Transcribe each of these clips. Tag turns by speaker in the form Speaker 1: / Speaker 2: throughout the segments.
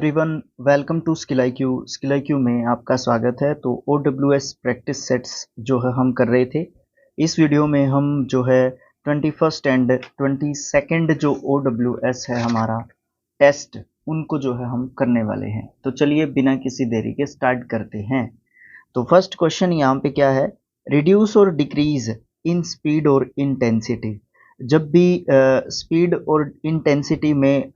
Speaker 1: Everyone, welcome to skill I Q में आपका स्वागत है। तो OWS प्रैक्टिस सेट्स जो है हम कर रहे थे। इस वीडियो में हम जो है 21st एंड 22nd जो OWS है हमारा टेस्ट, उनको जो है हम करने वाले हैं। तो चलिए बिना किसी देरी के स्टार्ट करते हैं। तो फर्स्ट क्वेश्चन यहाँ पे क्या है, रिड्यूस और डिक्रीज इन स्पीड और इंटेंसिटी। जब भी स्पीड और इंटेंसिटी में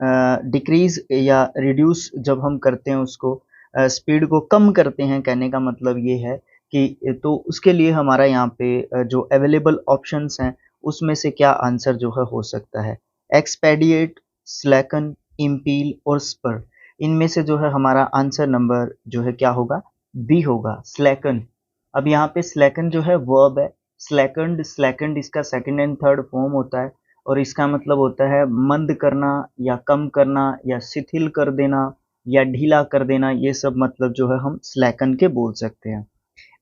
Speaker 1: डिक्रीज या रिड्यूस जब हम करते हैं, उसको स्पीड को कम करते हैं, कहने का मतलब ये है कि तो उसके लिए हमारा यहाँ पे जो अवेलेबल ऑप्शंस हैं उसमें से क्या आंसर जो है हो सकता है। एक्सपेडिएट, स्लैकन, इम्पील और स्पर, इनमें से जो है हमारा आंसर नंबर जो है क्या होगा, बी होगा, स्लैकन। अब यहाँ पे स्लैकन जो है वर्ब है। स्लैकेंड इसका सेकंड एंड थर्ड फॉर्म होता है और इसका मतलब होता है मंद करना या कम करना या शिथिल कर देना या ढीला कर देना। ये सब मतलब जो है हम स्लैकन के बोल सकते हैं।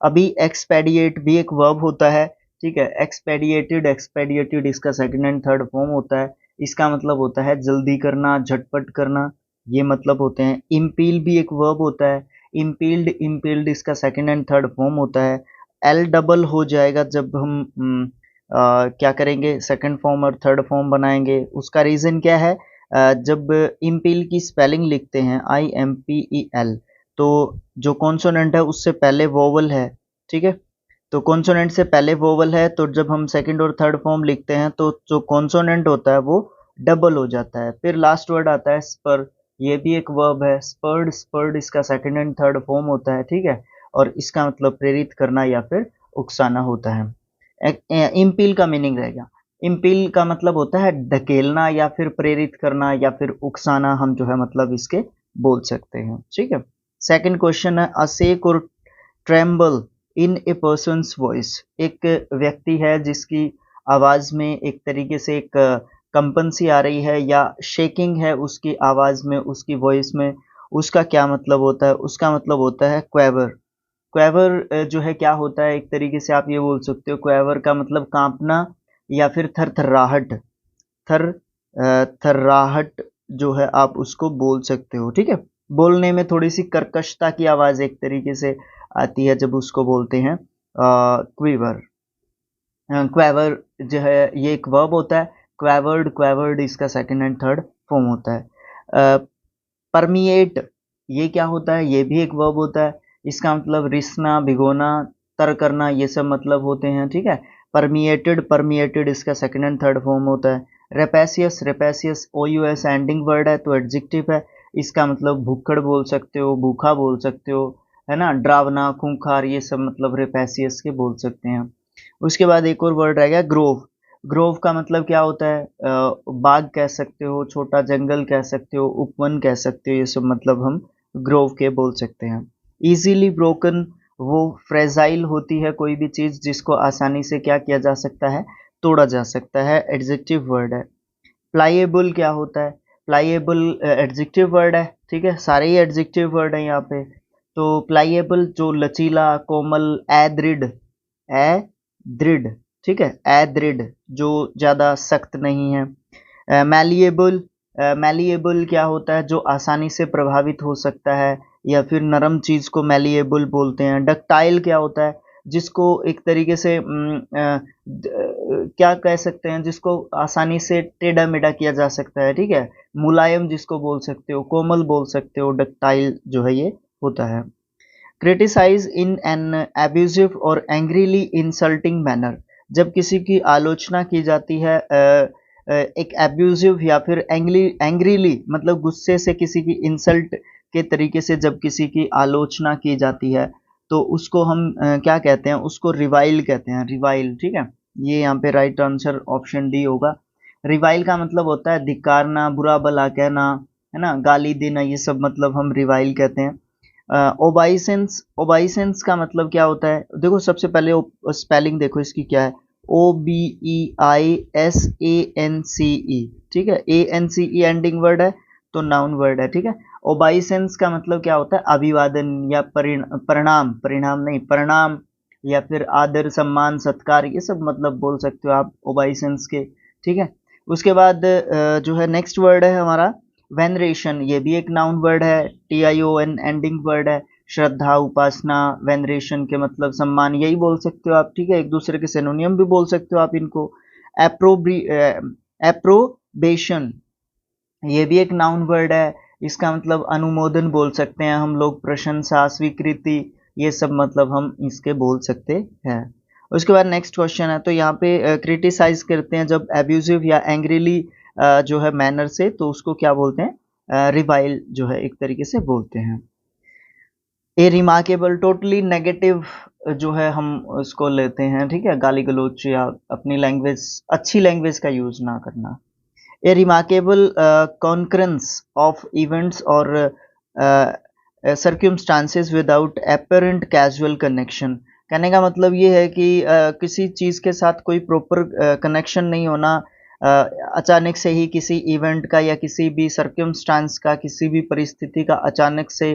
Speaker 1: अभी एक्सपेडिएट भी एक वर्ब होता है, ठीक है। एक्सपेडिएटेड इसका सेकंड एंड थर्ड फॉर्म होता है। इसका मतलब होता है जल्दी करना, झटपट करना, ये मतलब होते हैं। इम्पील भी एक वर्ब होता है। इम्पील्ड इसका सेकंड एंड थर्ड फॉर्म होता है। एल डबल हो जाएगा जब हम क्या करेंगे, सेकंड फॉर्म और थर्ड फॉर्म बनाएंगे। उसका रीज़न क्या है, जब इम्पील की स्पेलिंग लिखते हैं IMPEL, तो जो कॉन्सोनेंट है उससे पहले वोवल है, ठीक है। तो कॉन्सोनेंट से पहले वोवल है, तो जब हम सेकंड और थर्ड फॉर्म लिखते हैं तो जो कॉन्सोनेंट होता है वो डबल हो जाता है। फिर लास्ट वर्ड आता है स्पर, ये भी एक वर्ब है। स्पर्ड इसका सेकंड एंड थर्ड फॉर्म होता है, ठीक है। और इसका मतलब प्रेरित करना या फिर उकसाना होता है। इम्पील का मीनिंग रहेगा, इम्पील का मतलब होता है धकेलना या फिर प्रेरित करना या फिर उकसाना, हम जो है मतलब इसके बोल सकते हैं, ठीक है। सेकंड क्वेश्चन है, अ शेक और ट्रेम्बल इन ए पर्सन्स वॉइस। एक व्यक्ति है जिसकी आवाज में एक तरीके से एक कंपन सी आ रही है या शेकिंग है उसकी आवाज में, उसकी वॉइस में। उसका क्या मतलब होता है, उसका मतलब होता है क्वेवर। क्वेवर जो है क्या होता है, एक तरीके से आप ये बोल सकते हो, क्वेवर का मतलब कांपना या फिर थरथराहट। थर्राहट जो है आप उसको बोल सकते हो, ठीक है। बोलने में थोड़ी सी कर्कशता की आवाज एक तरीके से आती है जब उसको बोलते हैं क्वीवर। क्वेवर जो है ये एक वर्ब होता है। क्वेवर्ड इसका सेकंड एंड थर्ड फॉर्म होता है। परमिएट, ये क्या होता है, ये भी एक वर्ब होता है। इसका मतलब रिसना, भिगोना, तर करना, ये सब मतलब होते हैं, ठीक है। परमिएटेड इसका सेकंड एंड थर्ड फॉर्म होता है। रेपेसियस OUS एंडिंग वर्ड है तो एडजेक्टिव है। इसका मतलब भुक्कड़ बोल सकते हो, भूखा बोल सकते हो, है ना। डरावना, खूंखार, ये सब मतलब रेपेसियस के बोल सकते हैं। उसके बाद एक और वर्ड रह गया ग्रोव। ग्रोव का मतलब क्या होता है, बाग कह सकते हो, छोटा जंगल कह सकते हो, उपवन कह सकते हो, ये सब मतलब हम ग्रोव के बोल सकते हैं। इजीली ब्रोकन, वो फ्रेजाइल होती है कोई भी चीज जिसको आसानी से क्या किया जा सकता है, तोड़ा जा सकता है, एडजेक्टिव वर्ड है। प्लाइएबल क्या होता है, प्लाइएबल एडजेक्टिव वर्ड है, ठीक है। सारे ही एडजेक्टिव वर्ड है यहाँ पे। तो प्लाइएबल जो लचीला, कोमल, दृढ़, ठीक है, दृढ़ जो ज्यादा सख्त नहीं है। मैलिएबल क्या होता है, जो आसानी से प्रभावित हो सकता है या फिर नरम चीज को मैलिएबल बोलते हैं। डक्टाइल क्या होता है, जिसको एक तरीके से क्या कह सकते हैं, जिसको आसानी से टेढ़ा मेढ़ा किया जा सकता है, ठीक है। मुलायम जिसको बोल सकते हो, कोमल बोल सकते हो, डक्टाइल जो है ये होता है। क्रिटिसाइज इन एन एब्यूजिव और एंग्रीली इंसल्टिंग मैनर, जब किसी की आलोचना की जाती है एक एब्यूजिव या फिर एंग्रीली मतलब गुस्से से किसी की इंसल्ट के तरीके से जब किसी की आलोचना की जाती है तो उसको हम क्या कहते हैं, उसको रिवाइल कहते हैं, रिवाइल, ठीक है। ये यहाँ पे राइट आंसर ऑप्शन डी होगा। रिवाइल का मतलब होता है धिक्कारना, बुरा भला कहना, है ना, गाली देना, ये सब मतलब हम रिवाइल कहते हैं। ओबाइसेंस का मतलब क्या होता है, देखो सबसे पहले स्पेलिंग देखो इसकी क्या है, OBEISANCE, ठीक है। ANCE एंडिंग वर्ड है तो नाउन वर्ड है, ठीक है। ओबाइसेंस का मतलब क्या होता है, अभिवादन या परिणाम या फिर आदर, सम्मान, सत्कार, ये सब मतलब बोल सकते हो आप ओबाइसेंस के, ठीक है। उसके बाद जो है नेक्स्ट वर्ड है हमारा वेनरेशन ये भी एक नाउन वर्ड है, TION एंडिंग वर्ड है। श्रद्धा, उपासना, वेनरेशन के मतलब सम्मान, यही बोल सकते हो आप, ठीक है। एक दूसरे के सिनोनियम भी बोल सकते हो आप इनको। एप्रोबेशन ये भी एक नाउन वर्ड है, इसका मतलब अनुमोदन बोल सकते हैं हम लोग, प्रशंसा, स्वीकृति, ये सब मतलब हम इसके बोल सकते हैं। उसके बाद नेक्स्ट क्वेश्चन है, तो यहाँ पे क्रिटिसाइज करते हैं जब एब्यूजिव या एंग्रीली जो है मैनर से, तो उसको क्या बोलते हैं, रिवाइल जो है एक तरीके से बोलते हैं। ए रिमार्केबल टोटली नेगेटिव जो है हम उसको लेते हैं, ठीक है, गाली गलौज या अपनी लैंग्वेज, अच्छी लैंग्वेज का यूज ना करना। A remarkable concurrence of events or circumstances without apparent causal connection। कहने का मतलब ये है कि किसी चीज़ के साथ कोई प्रॉपर कनेक्शन नहीं होना, अचानक से ही किसी इवेंट का या किसी भी सर्कमस्टांस का, किसी भी परिस्थिति का अचानक से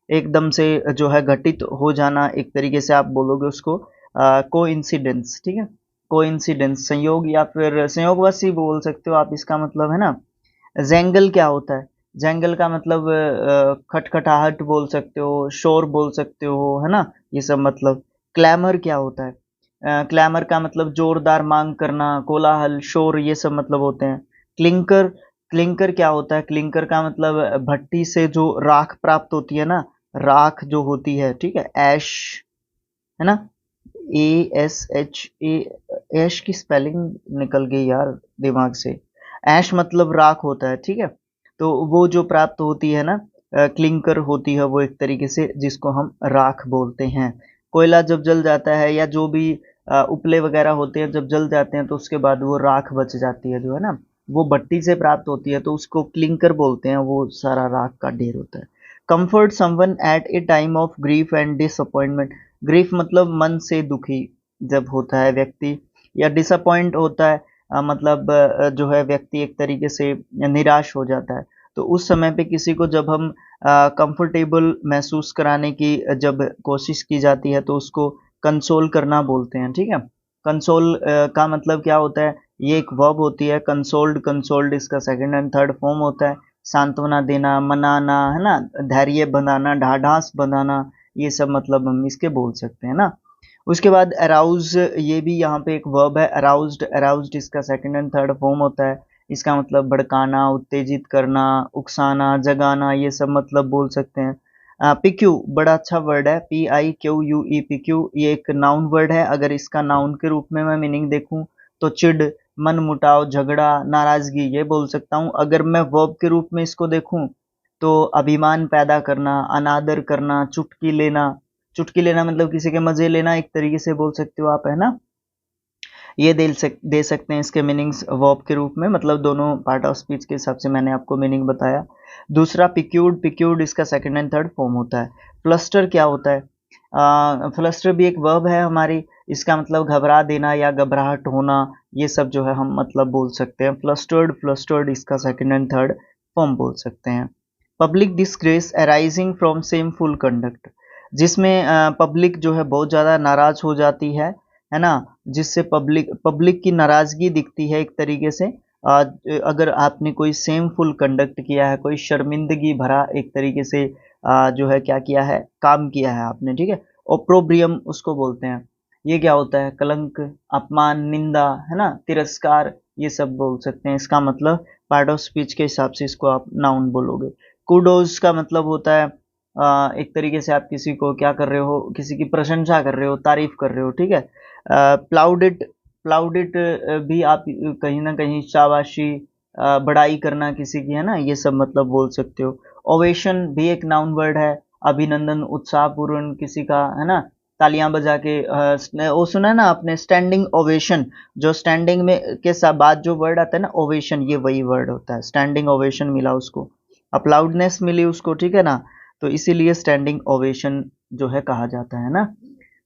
Speaker 1: एकदम से जो है घटित हो जाना, एक तरीके से आप बोलोगे उसको कोइंसिडेंस, ठीक है। कोइंसिडेंस संयोग या फिर संयोगवश ही बोल सकते हो आप, इसका मतलब है ना। जेंगल क्या होता है, जेंगल का मतलब खटखटाहट बोल सकते हो, शोर बोल सकते हो, है ना, ये सब मतलब। क्लैमर क्या होता है, क्लैमर का मतलब जोरदार मांग करना, कोलाहल, शोर, ये सब मतलब होते हैं। क्लिंकर, क्लिंकर क्या होता है, क्लिंकर का मतलब भट्टी से जो राख प्राप्त होती है ना, राख जो होती है, ठीक है, ऐश, है ना, ASH, ऐश की स्पेलिंग निकल गई यार दिमाग से। ऐश मतलब राख होता है, ठीक है। तो वो जो प्राप्त होती है ना, क्लिंकर होती है वो, एक तरीके से जिसको हम राख बोलते हैं। कोयला जब जल जाता है या जो भी उपले वगैरह होते हैं जब जल जाते हैं, तो उसके बाद वो राख बच जाती है जो है ना, वो भट्टी से प्राप्त होती है, तो उसको क्लिंकर बोलते हैं, वो सारा राख का ढेर होता है। Comfort someone eight A time of grief and disappointment. Grief मतलब मन से दुखी जब होता है व्यक्ति, या डिसअपॉइंट होता है मतलब जो है व्यक्ति एक तरीके से निराश हो जाता है, तो उस समय पे किसी को जब हम कंफर्टेबल महसूस कराने की जब कोशिश की जाती है, तो उसको कंसोल करना बोलते हैं, ठीक है। कंसोल का मतलब क्या होता है, ये एक वर्ब होती है, कंसोल्ड, कंसोल्ड इसका सेकंड एंड थर्ड फॉर्म होता है। सांत्वना देना, मनाना, है ना, धैर्य बनाना, ढाढ़ास बनाना, ये सब मतलब हम इसके बोल सकते हैं ना। उसके बाद अराउज, ये भी यहाँ पे एक वर्ब है, अराउज्ड, अराउज्ड इसका सेकंड एंड थर्ड फॉर्म होता है। इसका मतलब भड़काना, उत्तेजित करना, उकसाना, जगाना, ये सब मतलब बोल सकते हैं। पिक्यू बड़ा अच्छा वर्ड है, PIQUE, पिक्यू, ये एक नाउन वर्ड है। अगर इसका नाउन के रूप में मैं मीनिंग देखूं तो चिढ़, मन मुटाव, झगड़ा, नाराजगी, ये बोल सकता हूँ। अगर मैं वर्ब के रूप में इसको देखूं तो अभिमान पैदा करना, अनादर करना, चुटकी लेना, चुटकी लेना मतलब किसी के मजे लेना, एक तरीके से बोल सकते हो आप, है ना। ये दे सकते हैं इसके मीनिंग्स वर्ब के रूप में, मतलब दोनों पार्ट ऑफ स्पीच के हिसाब से मैंने आपको मीनिंग बताया। दूसरा पिक्यूड, पिक्यूड इसका सेकंड एंड थर्ड फॉर्म होता है। फ्लस्टर क्या होता है, फ्लस्टर भी एक वर्ब है हमारी, इसका मतलब घबरा देना या घबराहट होना, ये सब जो है हम मतलब बोल सकते हैं। फ्लस्टर्ड, फ्लस्टर्ड इसका सेकंड एंड थर्ड फॉर्म बोल सकते हैं। Public disgrace arising from shameful conduct, जिसमें पब्लिक जो है बहुत ज़्यादा नाराज हो जाती है ना, जिससे पब्लिक पब्लिक की नाराजगी दिखती है एक तरीके से। अगर आपने कोई सेमफुल कंडक्ट किया है, कोई शर्मिंदगी भरा एक तरीके से जो है क्या किया है, काम किया है आपने, ठीक है। ओप्रोब्रियम उसको बोलते हैं। ये क्या होता है, कलंक, अपमान, निंदा, है ना, तिरस्कार, ये सब बोल सकते हैं। इसका मतलब पार्ट ऑफ स्पीच के हिसाब से इसको आप नाउन बोलोगे। कूडोज का मतलब होता है एक तरीके से आप किसी को क्या कर रहे हो, किसी की प्रशंसा कर रहे हो, तारीफ कर रहे हो, ठीक है। प्लाउडिट, प्लाउडिट भी आप कहीं ना कहीं शाबाशी, बड़ाई करना किसी की, है ना, ये सब मतलब बोल सकते हो। ओवेशन भी एक नाउन वर्ड है, अभिनंदन, उत्साहपूर्ण किसी का, है ना, तालियां बजा के वो सुना है ना आपने, स्टैंडिंग ओवेशन, जो स्टैंडिंग में के साथ बाद जो वर्ड आता है ना, ओवेशन, ये वही वर्ड होता है। स्टैंडिंग ओवेशन मिला उसको, अपलाउडनेस मिली उसको, ठीक है ना, तो इसीलिए स्टैंडिंग ओवेशन जो है कहा जाता है ना।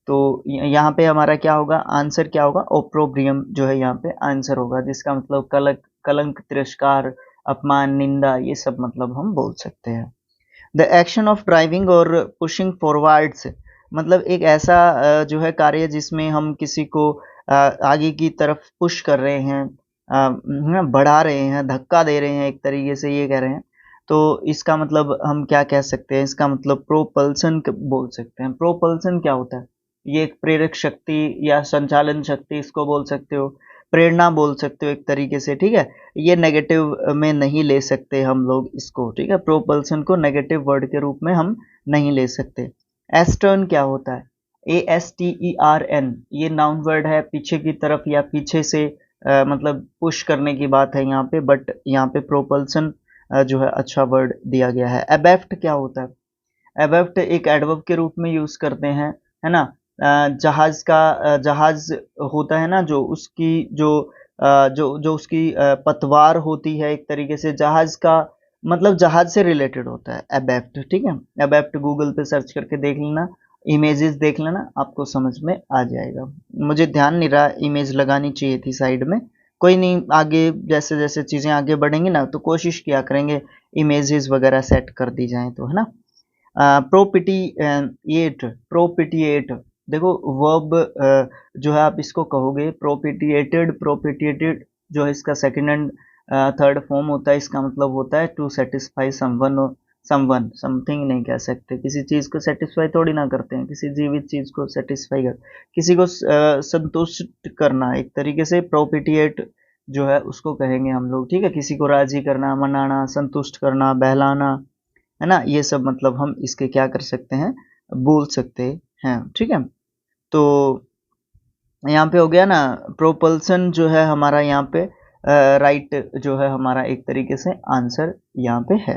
Speaker 1: तो यहाँ पे हमारा क्या होगा, आंसर क्या होगा, ओप्रोब्रियम जो है यहाँ पे आंसर होगा, जिसका मतलब कलंक, कलंक, तिरस्कार, अपमान, निंदा, ये सब मतलब हम बोल सकते हैं। द एक्शन ऑफ ड्राइविंग और पुशिंग फॉरवर्ड्स, मतलब एक ऐसा जो है कार्य जिसमें हम किसी को आगे की तरफ पुश कर रहे हैं, बढ़ा रहे हैं, धक्का दे रहे हैं, एक तरीके से ये कह रहे हैं। तो इसका मतलब हम क्या कह सकते हैं, इसका मतलब प्रोपल्सन बोल सकते हैं। प्रोपल्सन क्या होता है? ये एक प्रेरक शक्ति या संचालन शक्ति इसको बोल सकते हो, प्रेरणा बोल सकते हो एक तरीके से, ठीक है। ये नेगेटिव में नहीं ले सकते हम लोग इसको, ठीक है। प्रोपल्सन को नेगेटिव वर्ड के रूप में हम नहीं ले सकते। एस्टर्न क्या होता है? ASTERN, ये नाउन वर्ड है, पीछे की तरफ या पीछे से मतलब पुश करने की बात है यहाँ पे, बट यहाँ पे प्रोपल्सन जो है अच्छा वर्ड दिया गया है। एबेफ्ट क्या होता है? एबेफ्ट एक एडवर्ब के रूप में यूज करते हैं, है ना। जहाज का जहाज होता है ना, जो उसकी जो उसकी पतवार होती है, एक तरीके से जहाज का मतलब जहाज से रिलेटेड होता है एबेफ्ट, ठीक है। एबेफ्ट गूगल पे सर्च करके देख लेना, इमेजेस देख लेना, आपको समझ में आ जाएगा। मुझे ध्यान नहीं रहा, इमेज लगानी चाहिए थी साइड में, कोई नहीं, आगे जैसे जैसे चीज़ें आगे बढ़ेंगी ना तो कोशिश किया करेंगे इमेजेस वगैरह सेट कर दी जाएं तो, है ना। प्रोपिटिएट, प्रोपिटिएट, देखो वर्ब जो है आप इसको कहोगे प्रोपिटिएटेड, प्रोपिटिएटेड जो है इसका सेकंड एंड थर्ड फॉर्म होता है, इसका मतलब होता है to satisfy someone, someone something नहीं कह सकते, किसी चीज को सेटिस्फाई थोड़ी ना करते हैं, किसी जीवित चीज को सेटिस्फाई कर, किसी को संतुष्ट करना, एक तरीके से प्रोपिटिएट जो है उसको कहेंगे हम लोग, ठीक है। किसी को राजी करना, मनाना, संतुष्ट करना, बहलाना, है ना, ये सब मतलब हम इसके क्या कर सकते हैं, बोल सकते हैं, ठीक है। तो यहाँ पे हो गया ना, प्रोपल्सन जो है हमारा यहाँ पे राइट जो है हमारा एक तरीके से आंसर यहाँ पे है।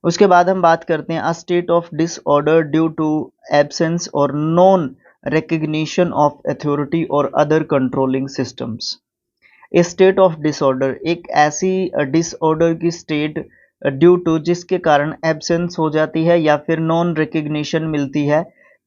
Speaker 1: उसके बाद हम बात करते हैं a state of disorder due to absence और नॉन रिकग्निशन ऑफ अथॉरिटी और other controlling systems. State of disorder एक ऐसी डिसऑर्डर की स्टेट ड्यू टू जिसके कारण एब्सेंस हो जाती है या फिर नॉन रिकग्निशन मिलती है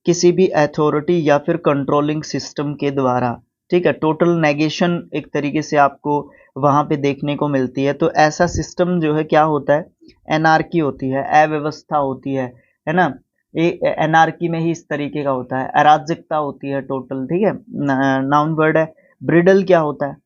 Speaker 1: किसी भी अथॉरिटी या फिर कंट्रोलिंग सिस्टम के द्वारा, ठीक है। टोटल नेगेशन एक तरीके से आपको वहां पे देखने को मिलती है। तो ऐसा सिस्टम जो है क्या होता है, एनार्की होती है, अव्यवस्था होती है ना। ये एनार्की में ही इस तरीके का होता है, अराजकता होती है टोटल, ठीक है। नाउन वर्ड है। ब्रिडल क्या होता है?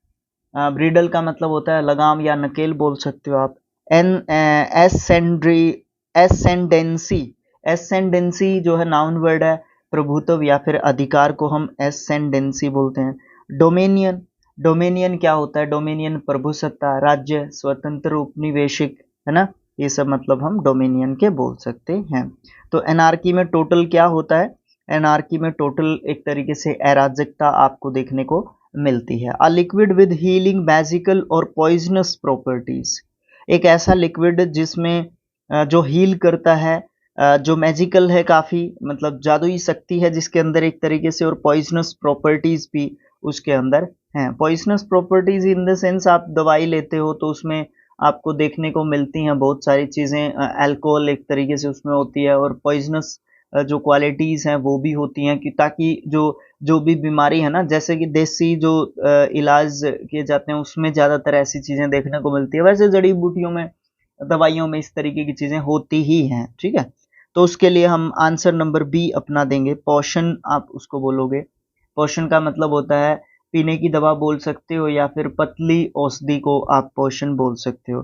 Speaker 1: ब्रीडल का मतलब होता है लगाम या नकेल बोल सकते हो आप। एन एसेंड्री एसेंडेंसी, एसेंडेंसी जो है नाउन वर्ड है, प्रभुत्व या फिर अधिकार को हम एसेंडेंसी बोलते हैं। डोमेनियन, डोमेनियन क्या होता है? डोमेनियन प्रभुसत्ता, राज्य, स्वतंत्र, उपनिवेशिक, है ना, ये सब मतलब हम डोमेनियन के बोल सकते हैं। तो एनार्की में टोटल क्या होता है? एनार्की में टोटल एक तरीके से अराजकता आपको देखने को मिलती है। A liquid with healing magical और पॉइजनस प्रॉपर्टीज, एक ऐसा लिक्विड जिसमें जो हील करता है, जो मैजिकल है, काफी मतलब जादुई शक्ति है जिसके अंदर एक तरीके से, और पॉइजनस प्रॉपर्टीज भी उसके अंदर हैं। Poisonous properties in the sense आप दवाई लेते हो तो उसमें आपको देखने को मिलती हैं बहुत सारी चीजें, अल्कोहल एक तरीके से उसमें होती है, और पॉइजनस जो क्वालिटीज हैं वो भी होती हैं कि ताकि जो भी बीमारी है ना, जैसे कि देसी जो इलाज किए जाते हैं उसमें ज़्यादातर ऐसी चीज़ें देखने को मिलती है, वैसे जड़ी बूटियों में, दवाइयों में इस तरीके की चीज़ें होती ही हैं, ठीक है। तो उसके लिए हम आंसर नंबर बी अपना देंगे, पोषण आप उसको बोलोगे। पोषण का मतलब होता है पीने की दवा बोल सकते हो या फिर पतली औषधि को आप पोषण बोल सकते हो।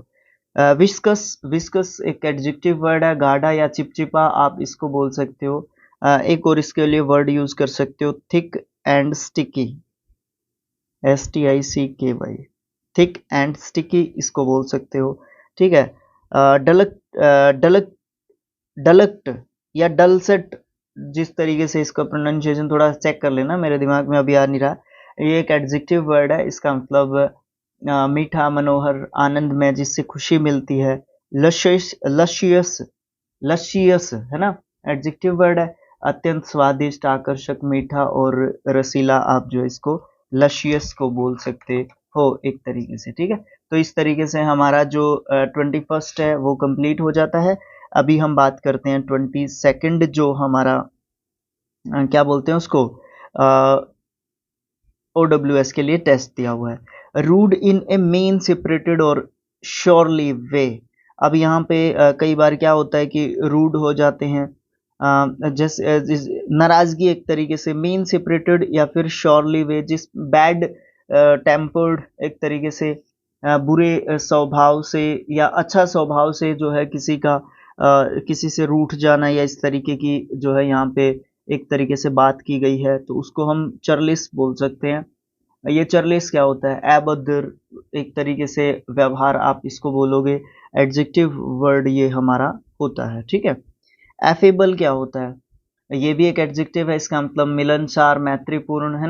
Speaker 1: विस्कस, विस्कस एक एडजेक्टिव वर्ड है, गाढ़ा या चिपचिपा आप इसको बोल सकते हो। एक और इसके लिए वर्ड यूज कर सकते हो, thick and sticky, STICKY, thick and sticky इसको बोल सकते हो, ठीक है। डलक, डलक, डलक्ट या डलसेट, जिस तरीके से इसका प्रोनाउंसिएशन थोड़ा चेक कर लेना, मेरे दिमाग में अभी आ नहीं रहा। ये एक एडजेक्टिव वर्ड है, इसका मतलब मीठा, मनोहर, आनंद में, जिससे खुशी मिलती है। लशियस, लशियस, लशियस है ना, एडजेक्टिव वर्ड है, अत्यंत स्वादिष्ट, आकर्षक, मीठा और रसीला, आप जो इसको लशियस को बोल सकते हो एक तरीके से, ठीक है। तो इस तरीके से हमारा जो 21st है वो कंप्लीट हो जाता है। अभी हम बात करते हैं 22nd, जो हमारा क्या बोलते हैं उसको, OWS के लिए टेस्ट दिया हुआ है। रूड इन ए मेन सेपरेटेड और श्योरली वे, अब यहाँ पे कई बार क्या होता है कि रूड हो जाते हैं, जैसे नाराजगी एक तरीके से, मेन सेपरेटेड या फिर श्योरली वे जिस बैड टेम्पर्ड एक तरीके से, बुरे स्वभाव से या अच्छा स्वभाव से जो है किसी से रूठ जाना या इस तरीके की जो है यहाँ पे एक तरीके से बात की गई है, तो उसको हम चर्लिस बोल सकते हैं। ये चर्लिस क्या होता है? अभद्र एक तरीके से व्यवहार आप इसको बोलोगे, एडजेक्टिव वर्ड ये हमारा होता है, ठीक है। एफेबल क्या होता है? ये भी एक एडजेक्टिव है, इसका मतलब मिलनसार, मैत्रीपूर्ण, है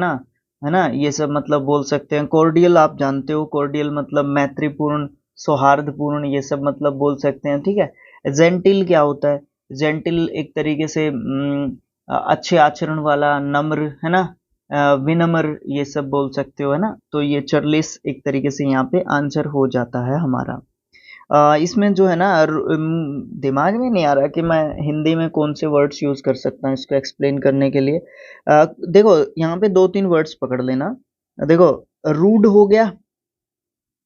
Speaker 1: ना, ये सब मतलब बोल सकते हैं। कॉर्डियल आप जानते हो, कॉर्डियल मतलब मैत्रीपूर्ण, सौहार्दपूर्ण, ये सब मतलब बोल सकते हैं, ठीक है। जेंटिल क्या होता है? जेंटिल एक तरीके से अच्छे आचरण वाला, नम्र, है ना, विनम्र, ये सब बोल सकते हो, है ना। तो ये चर्लिस एक तरीके से यहाँ पे आंसर हो जाता है हमारा। इसमें जो है ना दिमाग में नहीं आ रहा कि मैं हिंदी में कौन से वर्ड्स यूज़ कर सकता हूँ इसको एक्सप्लेन करने के लिए। देखो यहाँ पे 2-3 वर्ड्स पकड़ लेना। देखो, रूड हो गया,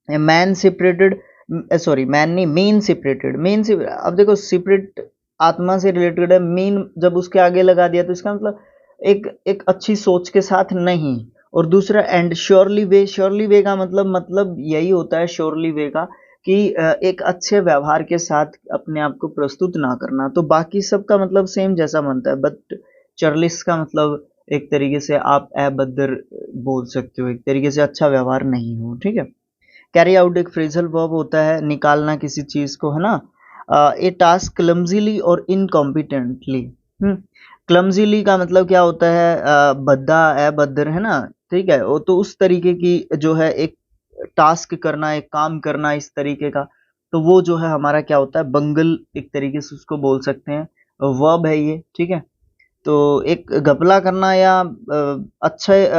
Speaker 1: मैन सेपरेटेड, सॉरी मैन नहीं, मीन सेपरेटेड, अब देखो सेपरेट आत्मा से रिलेटेड है, मीन जब उसके आगे लगा दिया तो इसका मतलब एक एक अच्छी सोच के साथ नहीं। और दूसरा एंड श्योरली वे का मतलब यही होता है, श्योरली वे का कि एक अच्छे व्यवहार के साथ अपने आप को प्रस्तुत ना करना। तो बाकी सब का मतलब सेम जैसा बनता है, बट चर्लिस का मतलब एक तरीके से आप अभद्र बोल सकते हो, एक तरीके से अच्छा व्यवहार नहीं हो, ठीक है। कैरी आउट एक फ्रेजल वर्ब होता है, निकालना किसी चीज को, है ना। ए टास्क क्लमजीली और इनकॉम्पिटेंटली। क्लमजीली का मतलब क्या होता है? भद्दा, अभद्र, है ना, ठीक है। वो तो उस तरीके की जो है एक टास्क करना, एक काम करना इस तरीके का, तो वो जो है हमारा क्या होता है? बंगल एक तरीके से उसको बोल सकते हैं, वर्ब है ये, ठीक है। तो एक घपला करना या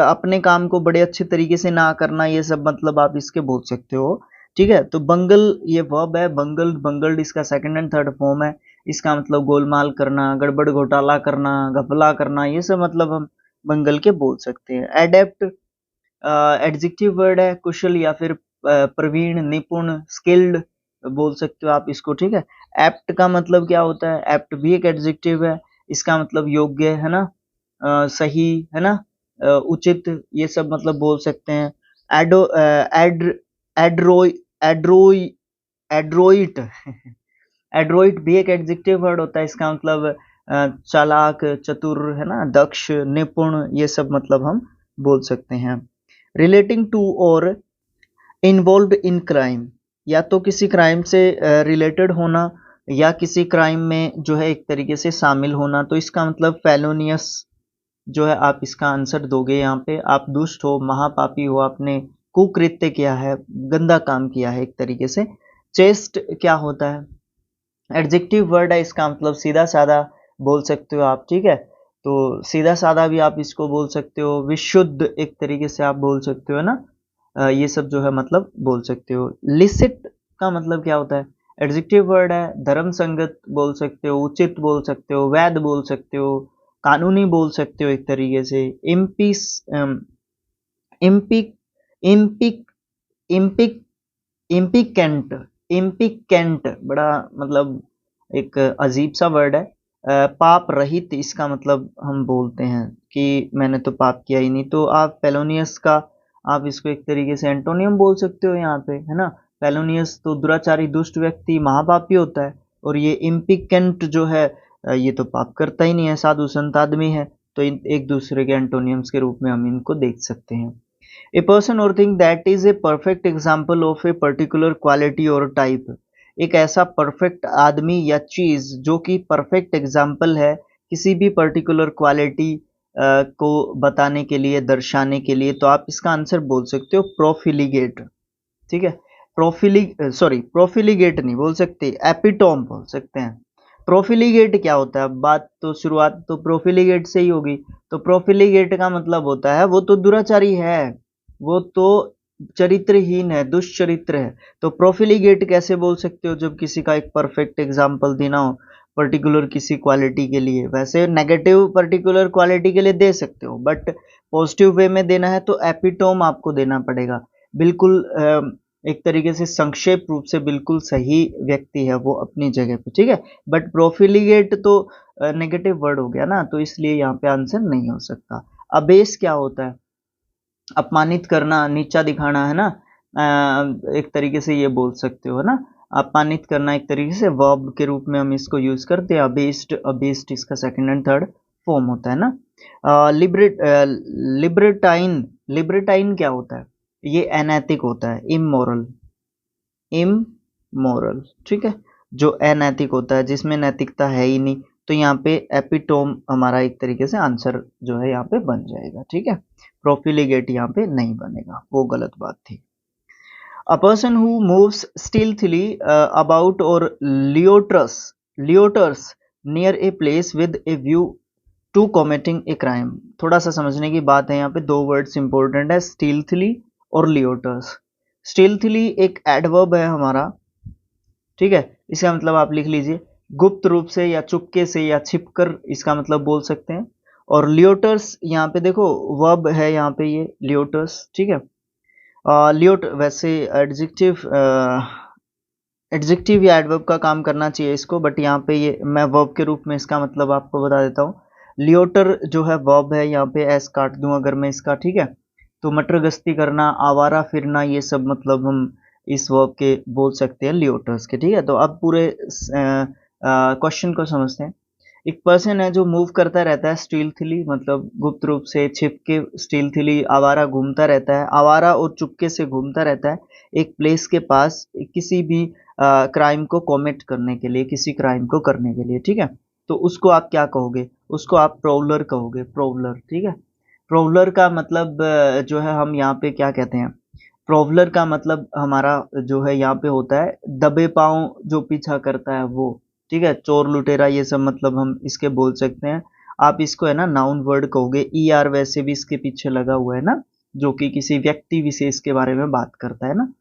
Speaker 1: अपने काम को बड़े अच्छे तरीके से ना करना, ये सब मतलब आप इसके बोल सकते हो, ठीक है। तो बंगल ये वर्ब है, बंगल्ड इसका सेकंड एंड थर्ड फॉर्म है। इसका मतलब गोलमाल करना, गड़बड़ घोटाला करना, घपला करना, ये सब मतलब हम बंगल के बोल सकते हैं। एडेप्ट एडजेक्टिव वर्ड है, कुशल या फिर प्रवीण, निपुण, स्किल्ड बोल सकते हो आप इसको, ठीक है। एप्ट का मतलब क्या होता है? एप्ट भी एक एडजेक्टिव है, इसका मतलब योग्य, है ना, सही, है ना, उचित, ये सब मतलब बोल सकते हैं। एडो एड एड्रोई एड्रोई एड्रोइट एड्रोइट भी एक एडजेक्टिव वर्ड होता है, इसका मतलब चालाक, चतुर, है ना, दक्ष, निपुण, ये सब मतलब हम बोल सकते हैं। रिलेटिंग टू और इन्वॉल्व्ड इन क्राइम, या तो किसी क्राइम से रिलेटेड होना या किसी क्राइम में जो है एक तरीके से शामिल होना, तो इसका मतलब फेलोनियस जो है आप इसका आंसर दोगे। यहाँ पे आप दुष्ट हो, महापापी हो, आपने कुकृत्य किया है, गंदा काम किया है एक तरीके से। चेस्ट क्या होता है? एडजेक्टिव वर्ड है, इसका मतलब सीधा साधा बोल सकते हो आप, ठीक है। तो सीधा साधा भी आप इसको बोल सकते हो, विशुद्ध एक तरीके से आप बोल सकते हो ना। ये सब जो है मतलब बोल सकते हो। लिसिट का मतलब क्या होता है? एडजेक्टिव वर्ड है, धर्म संगत बोल सकते हो, उचित बोल सकते हो, वैध बोल सकते हो, कानूनी बोल सकते हो एक तरीके से। इम्पिस इम्पिक इम्पिक इम्पिक इम्पिकेंट इम्पिकेंट बड़ा मतलब एक अजीब सा वर्ड है। पाप रहित इसका मतलब हम बोलते हैं कि मैंने तो पाप किया ही नहीं, तो आप फेलोनियस का आप इसको एक तरीके से एंटोनियम बोल सकते हो यहाँ पे, है ना। फेलोनियस तो दुराचारी, दुष्ट व्यक्ति, महापापी होता है। और ये इम्पिकेंट जो है ये तो पाप करता ही नहीं है, साधु संत आदमी है। तो एक दूसरे के एंटोनियम्स के रूप में हम इनको देख सकते हैं। A person or thing that is a perfect example of a particular quality or type, एक ऐसा परफेक्ट आदमी या चीज जो कि परफेक्ट एग्जाम्पल है किसी भी पर्टिकुलर क्वालिटी को बताने के लिए, दर्शाने के लिए, तो आप इसका आंसर बोल सकते हो प्रोफिलिगेट, ठीक है। प्रोफिलिगेट नहीं बोल सकते, एपिटोम बोल सकते हैं। प्रोफिलिगेट क्या होता है? बात तो शुरुआत तो प्रोफिलिगेट से ही होगी। तो प्रोफिलिगेट का मतलब होता है वो तो दुराचारी है, वो तो चरित्रहीन है, दुष्चरित्र है। तो प्रोफिलिगेट कैसे बोल सकते हो जब किसी का एक परफेक्ट एग्जाम्पल देना हो पर्टिकुलर किसी क्वालिटी के लिए? वैसे नेगेटिव पर्टिकुलर क्वालिटी के लिए दे सकते हो, बट पॉजिटिव वे में देना है तो एपिटोम आपको देना पड़ेगा। बिल्कुल एक तरीके से संक्षेप रूप से बिल्कुल सही व्यक्ति है वो अपनी जगह पे, ठीक है। बट प्रोफिलिगेट तो नेगेटिव वर्ड हो गया ना, तो इसलिए यहाँ पे आंसर नहीं हो सकता। अबेस क्या होता है? अपमानित करना, नीचा दिखाना, है ना। एक तरीके से ये बोल सकते हो ना, अपमानित करना एक तरीके से वर्ब के रूप में हम इसको यूज करते हैं। अबेस्ड इसका सेकंड एंड थर्ड फॉर्म होता है ना। लिबर्टाइन, लिबर्टाइन क्या होता है? ये अनैतिक होता है, इमोरल, इमोरल, ठीक है, जो अनैतिक होता है, जिसमें नैतिकता है ही नहीं। तो यहाँ पे एपिटोम हमारा एक तरीके से आंसर जो है यहाँ पे बन जाएगा, ठीक है। प्रोफिलिगेट यहाँ पे नहीं बनेगा, वो गलत बात थी। A person who moves stealthily about or loiters near a place with a view to committing a crime। थोड़ा सा समझने की बात है, यहाँ पे दो वर्ड्स इंपॉर्टेंट है, stealthily और loiters। stealthily एक एडवर्ब है हमारा, ठीक है, इसका मतलब आप लिख लीजिए गुप्त रूप से या चुपके से या छिपकर, इसका मतलब बोल सकते हैं। और लियोटर्स यहाँ पे देखो वर्ब है यहाँ पे, ये लियोटर्स, ठीक है। लियोट वैसे एडजेक्टिव, एडजेक्टिव या एडवर्ब का काम करना चाहिए इसको, बट यहाँ पे ये मैं वर्ब के रूप में इसका मतलब आपको बता देता हूँ। लियोटर जो है वर्ब है, यहाँ पे एस काट दूं अगर मैं इसका, ठीक है। तो मटर गश्ती करना, आवारा फिरना, ये सब मतलब हम इस वर्ब के बोल सकते हैं लियोटर्स के, ठीक है। तो अब पूरे क्वेश्चन को समझते हैं। एक पर्सन है जो मूव करता रहता है स्टील्थली, मतलब गुप्त रूप से छिप के, स्टील्थली आवारा घूमता रहता है, आवारा और चुपके से घूमता रहता है एक प्लेस के पास किसी भी क्राइम को कॉमिट करने के लिए, किसी क्राइम को करने के लिए, ठीक है। तो उसको आप क्या कहोगे? उसको आप प्रोवलर कहोगे, प्रोवलर, ठीक है। प्रोवलर का मतलब जो है हम यहाँ पे क्या कहते हैं, प्रोवलर का मतलब हमारा जो है यहाँ पे होता है दबे पांव जो पीछा करता है वो, ठीक है, चोर लुटेरा, ये सब मतलब हम इसके बोल सकते हैं। आप इसको है ना नाउन वर्ड कहोगे, ई आर वैसे भी इसके पीछे लगा हुआ है ना, जो कि किसी व्यक्ति विशेष के बारे में बात करता है ना।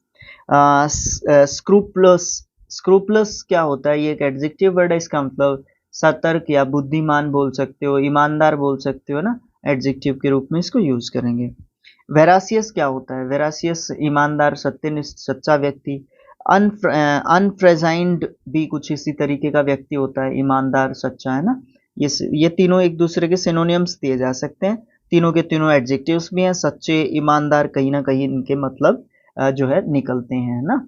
Speaker 1: स्क्रूपलस, स्क्रूपलस क्या होता है? ये एक एडजेक्टिव वर्ड है, इसका मतलब सतर्क या बुद्धिमान बोल सकते हो, ईमानदार बोल सकते हो ना, एडजेक्टिव के रूप में इसको यूज करेंगे। वेरासियस क्या होता है? वेरासियस ईमानदार, सत्यनिष्ठ, सच्चा व्यक्ति। अनप्रेजाइंड भी कुछ इसी तरीके का व्यक्ति होता है, ईमानदार, सच्चा, है ना। ये तीनों एक दूसरे के सिनोनियम्स दिए जा सकते हैं, तीनों के तीनों एडजेक्टिव्स भी हैं, सच्चे, ईमानदार, कहीं ना कहीं इनके मतलब जो है निकलते हैं ना।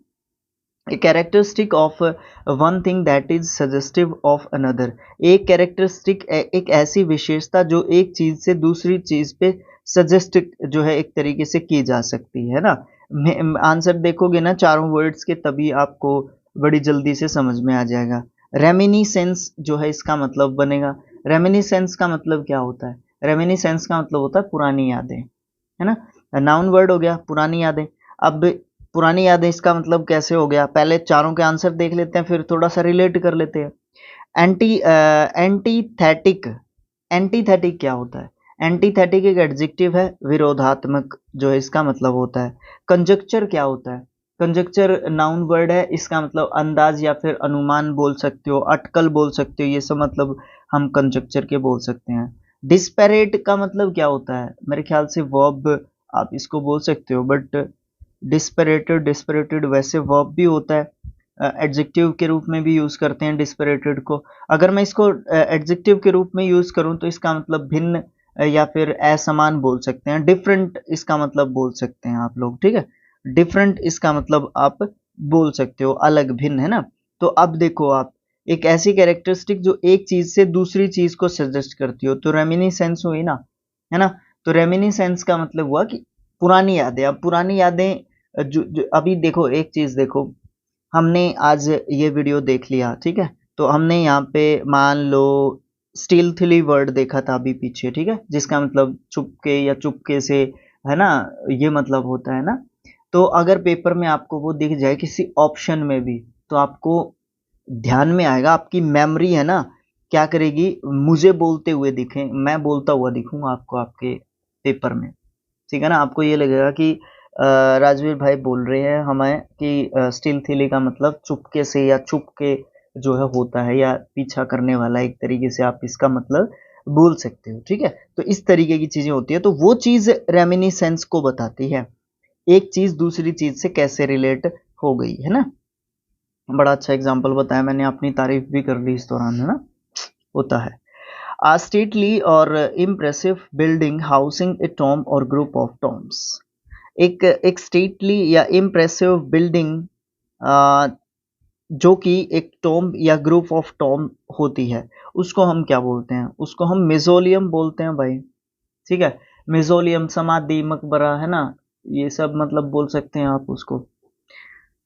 Speaker 1: A characteristic of one thing that is suggestive of another. एक कैरेक्टरिस्टिक एक ऐसी विशेषता जो एक चीज से दूसरी चीज पे सजेस्ट जो है एक तरीके से की जा सकती है ना। आंसर देखोगे ना चारों वर्ड्स के, तभी आपको बड़ी जल्दी से समझ में आ जाएगा। रेमिनिसेंस जो है इसका मतलब बनेगा, रेमिनिसेंस का मतलब क्या होता है? रेमिनिसेंस का मतलब होता है पुरानी यादें, है ना। नाउन वर्ड हो गया पुरानी यादें। अब पुरानी यादें इसका मतलब कैसे हो गया? पहले चारों के आंसर देख लेते हैं, फिर थोड़ा सा रिलेट कर लेते हैं। एंटीथेटिक, एंटीथेटिक क्या होता है? एंटीथेटिक एक एडजेक्टिव है, विरोधात्मक जो है इसका मतलब होता है। कंजक्चर क्या होता है? कंजक्चर नाउन वर्ड है, इसका मतलब अंदाज या फिर अनुमान बोल सकते हो, अटकल बोल सकते हो, ये सब मतलब हम कंजक्चर के बोल सकते हैं। डिस्पैरेट का मतलब क्या होता है? मेरे ख्याल से वर्ब आप इसको बोल सकते हो, बट डिस्पैरेटेड, डिस्पैरेटेड वैसे वर्ब भी होता है, एडजेक्टिव के रूप में भी यूज करते हैं डिस्पैरेटेड को। अगर मैं इसको एडजेक्टिव के रूप में यूज करूं तो इसका मतलब भिन्न या फिर असमान बोल सकते हैं, डिफरेंट इसका मतलब बोल सकते हैं आप लोग, ठीक है। डिफरेंट इसका मतलब आप बोल सकते हो अलग, भिन्न, है ना। तो अब देखो आप, एक ऐसी कैरेक्टरिस्टिक जो एक चीज से दूसरी चीज को सजेस्ट करती हो, तो रेमिनिसेंस हुई ना, है ना। तो रेमिनिसेंस का मतलब हुआ कि पुरानी यादें। अब पुरानी यादें जो अभी देखो, एक चीज देखो, हमने आज ये वीडियो देख लिया, ठीक है, तो हमने यहाँ पे मान लो स्टील्थली वर्ड देखा था अभी पीछे, ठीक है, जिसका मतलब छुपके या चुपके से, है ना, ये मतलब होता है ना। तो अगर पेपर में आपको वो दिख जाए किसी ऑप्शन में भी, तो आपको ध्यान में आएगा, आपकी मेमोरी है ना क्या करेगी, मुझे बोलते हुए दिखे, मैं बोलता हुआ दिखूंगा आपको आपके पेपर में, ठीक है ना। आपको ये लगेगा कि राजवीर भाई बोल रहे हैं हमें कि स्टील थीली का मतलब चुपके से या चुप के जो है होता है, या पीछा करने वाला, एक तरीके से आप इसका मतलब बोल सकते हो, ठीक है। तो इस तरीके की चीजें होती है, तो वो चीज रेमिनिसेंस को बताती है, एक चीज दूसरी चीज से कैसे रिलेट हो गई, है ना। बड़ा अच्छा एग्जाम्पल बताया मैंने, अपनी तारीफ भी कर ली इस दौरान, है ना, होता है। A stately or impressive building housing a tomb or group of tombs। एक स्टेटली या इम्प्रेसिव बिल्डिंग जो कि एक टॉम्ब या ग्रुप ऑफ टॉम्ब होती है, उसको हम क्या बोलते हैं? उसको हम मिज़ोलियम बोलते हैं भाई। ठीक है, मिज़ोलियम, समाधि, मकबरा, है ना, ये सब मतलब बोल सकते हैं आप उसको।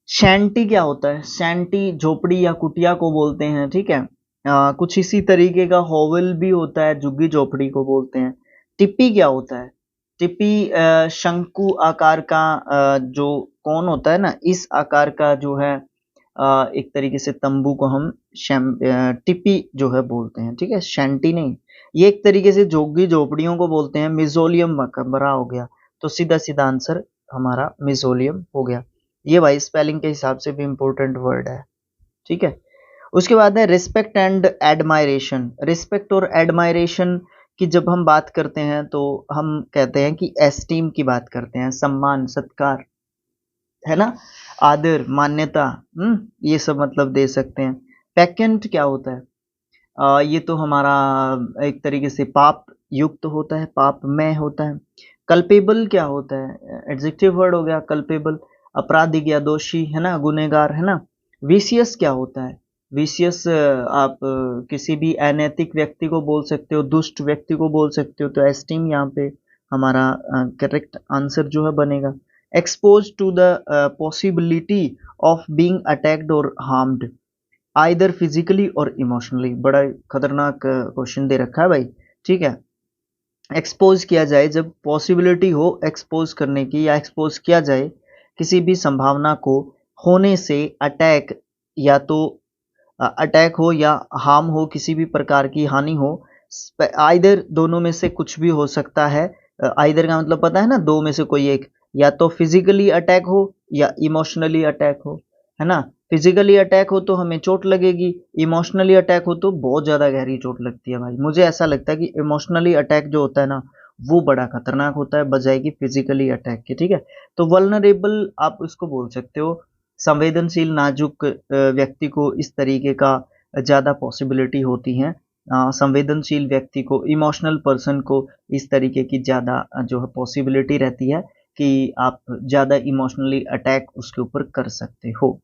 Speaker 1: शैंटी क्या होता है? शैंटी झोपड़ी या कुटिया को बोलते हैं। ठीक है, कुछ इसी तरीके का होवल भी होता है, झुग्गी झोपड़ी को बोलते हैं। टिप्पी क्या होता है? टिप्पी शंकु आकार का जो कौन होता है ना, इस आकार का जो है एक तरीके से तंबू को हम टिप्पी जो है बोलते हैं। ठीक है, शैंटी नहीं, ये एक तरीके से झुग्गी झोपड़ियों को बोलते हैं। मिज़ोलियम मकबरा हो गया, तो सीधा सीधा आंसर हमारा मिज़ोलियम हो गया। ये भाई स्पेलिंग के हिसाब से भी इम्पोर्टेंट वर्ड है। ठीक है, उसके बाद है रिस्पेक्ट एंड एडमायरेशन। रिस्पेक्ट और एडमायरेशन की जब हम बात करते हैं तो हम कहते हैं कि एस्टीम की बात करते हैं, सम्मान, सत्कार, है ना, आदर, मान्यता। ये सब मतलब दे सकते हैं। पैकेंट क्या होता है? ये तो हमारा एक तरीके से पाप युक्त होता है, पापमय होता है। कल्पेबल क्या होता है? एडजेक्टिव वर्ड हो गया कल्पेबल, अपराधी या दोषी, है ना, गुनहगार, है ना। विशियस क्या होता है? विशियस आप किसी भी अनैतिक व्यक्ति को बोल सकते हो, दुष्ट व्यक्ति को बोल सकते हो, तो एस्टीम यहाँ पे हमारा करेक्ट आंसर जो है बनेगा। Expose to the possibility of being attacked और हार्म्ड आइदर फिजिकली और इमोशनली। बड़ा खतरनाक क्वेश्चन दे रखा है भाई। ठीक है, एक्सपोज किया जाए, जब पॉसिबिलिटी हो एक्सपोज करने की या एक्सपोज किया जाए किसी भी संभावना को होने से, अटैक या तो अटैक हो या हार्म हो, किसी भी प्रकार की हानि हो, आइदर दोनों में से कुछ भी हो सकता है। आइदर का मतलब पता है ना, दो में से कोई एक, या तो फिजिकली अटैक हो या इमोशनली अटैक हो, है ना। फिजिकली अटैक हो तो हमें चोट लगेगी, इमोशनली अटैक हो तो बहुत ज़्यादा गहरी चोट लगती है भाई। मुझे ऐसा लगता है कि इमोशनली अटैक जो होता है ना, वो बड़ा खतरनाक होता है बजाय कि फिजिकली अटैक के। ठीक है, तो वल्नरेबल आप उसको बोल सकते हो, संवेदनशील, नाजुक व्यक्ति को इस तरीके का ज़्यादा पॉसिबिलिटी होती है। संवेदनशील व्यक्ति को, इमोशनल पर्सन को इस तरीके की ज़्यादा जो है पॉसिबिलिटी रहती है कि आप ज़्यादा इमोशनली अटैक उसके ऊपर कर सकते हो।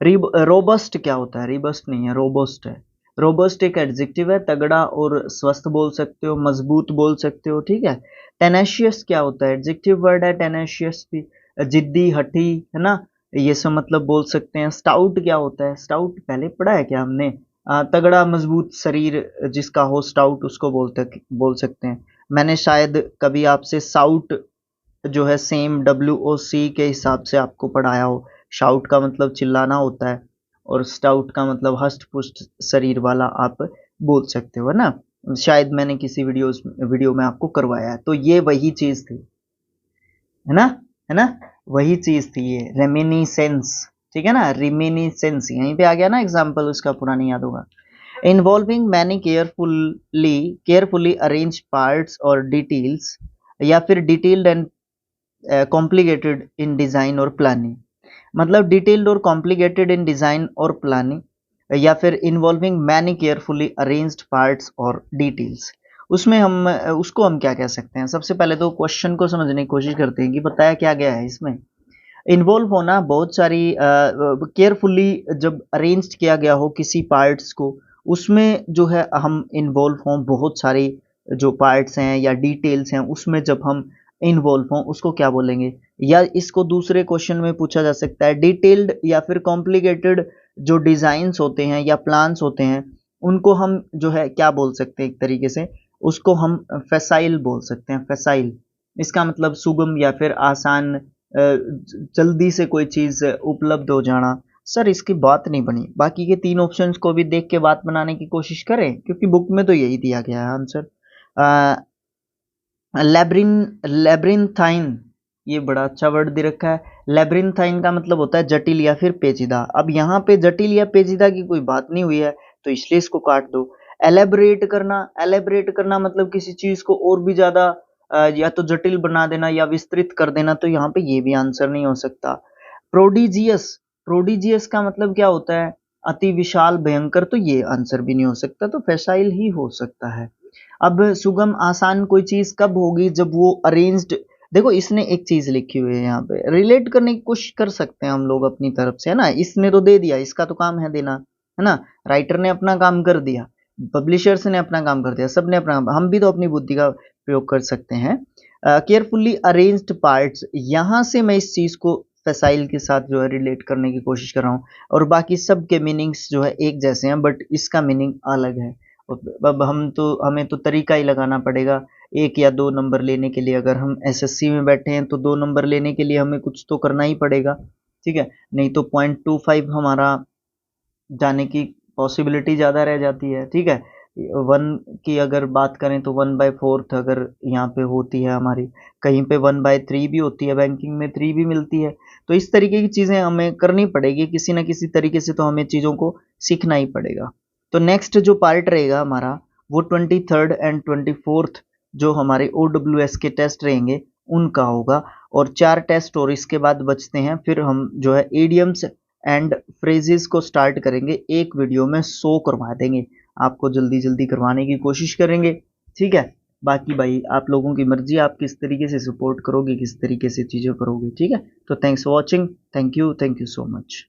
Speaker 1: रोबस्ट क्या होता है? रिबस्ट नहीं है, रोबस्ट है। रोबस्ट एक एडजेक्टिव है, तगड़ा और स्वस्थ बोल सकते हो, मजबूत बोल सकते हो। ठीक है, टेनेशियस क्या होता है? एडजेक्टिव वर्ड है टेनेशियस भी, जिद्दी, हठी, है ना, ये सब मतलब बोल सकते हैं। स्टाउट क्या होता है? स्टाउट पहले पढ़ा है क्या हमने? तगड़ा मजबूत शरीर जिसका हो, स्टाउट उसको बोल सकते हैं। मैंने शायद कभी आपसे साउट जो है सेम WOC के हिसाब से आपको पढ़ाया हो। शाउट का मतलब चिल्लाना होता है और स्टाउट का मतलब हष्ट पुष्ट शरीर वाला आप बोल सकते हो, है ना। शायद मैंने किसी वीडियो में आपको करवाया है। तो ये वही चीज थी, है ना, है ना, वही चीज थी ये, रेमिनिसेंस। ठीक है ना, रिमिनिसेंस यहीं पे आ गया ना एग्जाम्पल उसका, पूरा नहीं याद होगा। Involving many carefully arrange parts और डिटेल्स, या फिर detailed and complicated in design और प्लानिंग। मतलब डिटेल्ड और कॉम्प्लिकेटेड इन डिज़ाइन और प्लानिंग, या फिर involving many carefully arranged parts और डिटेल्स। उसमें हम उसको हम क्या कह सकते हैं? सबसे पहले तो क्वेश्चन को समझने की कोशिश करते हैं कि बताया क्या गया है इसमें। इन्वॉल्व होना, बहुत सारी केयरफुली जब अरेंज्ड किया गया हो किसी पार्ट्स को, उसमें जो है हम इन्वॉल्व हों, बहुत सारी जो पार्ट्स हैं या डिटेल्स हैं उसमें जब हम इन्वॉल्व हों, उसको क्या बोलेंगे? या इसको दूसरे क्वेश्चन में पूछा जा सकता है, डिटेल्ड या फिर कॉम्प्लिकेटेड जो डिज़ाइंस होते हैं या प्लान्स होते हैं, उनको हम जो है क्या बोल सकते हैं? एक तरीके से उसको हम फैसाइल बोल सकते हैं। फैसाइल, इसका मतलब सुगम या फिर आसान, जल्दी से कोई चीज़ उपलब्ध हो जाना। सर इसकी बात नहीं बनी, बाकी के तीन ऑप्शंस को भी देख के बात बनाने की कोशिश करें, क्योंकि बुक में तो यही दिया गया है आंसर। लेब्रिंथाइन, ये बड़ा अच्छा वर्ड दे रखा है। लेब्रिंथाइन का मतलब होता है जटिल या फिर पेचीदा। अब यहाँ पे जटिल या पेचीदा की कोई बात नहीं हुई है, तो इसलिए इसको काट दो। एलेबरेट करना मतलब किसी चीज को और भी ज्यादा या तो जटिल बना देना या विस्तृत कर देना, तो यहाँ पे ये भी आंसर नहीं हो सकता। प्रोडिजियस, प्रोडिजियस का मतलब क्या होता है? अति विशाल, भयंकर, तो ये आंसर भी नहीं हो सकता, तो फैसाइल ही हो सकता है। अब सुगम, आसान कोई चीज कब होगी? जब वो अरेंज्ड देखो इसने एक चीज लिखी हुई है यहाँ पे, रिलेट करने की कोशिश कर सकते हैं हम लोग अपनी तरफ से, है ना। इसने तो दे दिया, इसका तो काम है देना, है ना। राइटर ने अपना काम कर दिया, पब्लिशर्स ने अपना काम कर दिया, सबने अपना काम, हम भी तो अपनी बुद्धि का प्रयोग कर सकते हैं। केयरफुली अरेंज्ड पार्ट्स, यहाँ से मैं इस चीज को फैसाइल के साथ जो है रिलेट करने की कोशिश कर रहा हूँ, और बाकी सब के मीनिंग्स जो है एक जैसे हैं, बट इसका मीनिंग अलग है। अब हमें तो तरीका ही लगाना पड़ेगा, 1 या 2 नंबर लेने के लिए। अगर हम एसएससी में बैठे हैं तो 2 नंबर लेने के लिए हमें कुछ तो करना ही पड़ेगा, ठीक है। नहीं तो 0.25 हमारा जाने की पॉसिबिलिटी ज़्यादा रह जाती है, ठीक है। 1 की अगर बात करें तो 1/4 अगर यहाँ पे होती है हमारी, कहीं पे 1/3 भी होती है, बैंकिंग में 3 भी मिलती है। तो इस तरीके की चीज़ें हमें करनी पड़ेगी, किसी ना किसी तरीके से तो हमें चीज़ों को सीखना ही पड़ेगा। तो नेक्स्ट जो पार्ट रहेगा हमारा, वो 23rd एंड 24th जो हमारे OWS के टेस्ट रहेंगे उनका होगा, और 4 टेस्ट और इसके बाद बचते हैं। फिर हम जो है इडियम्स एंड फ्रेजेस को स्टार्ट करेंगे, एक वीडियो में 100 करवा देंगे, आपको जल्दी जल्दी करवाने की कोशिश करेंगे, ठीक है। बाकी भाई आप लोगों की मर्जी, आप किस तरीके से सपोर्ट करोगे, किस तरीके से चीज़ें करोगे, ठीक है। तो thanks for watching, thank you so much.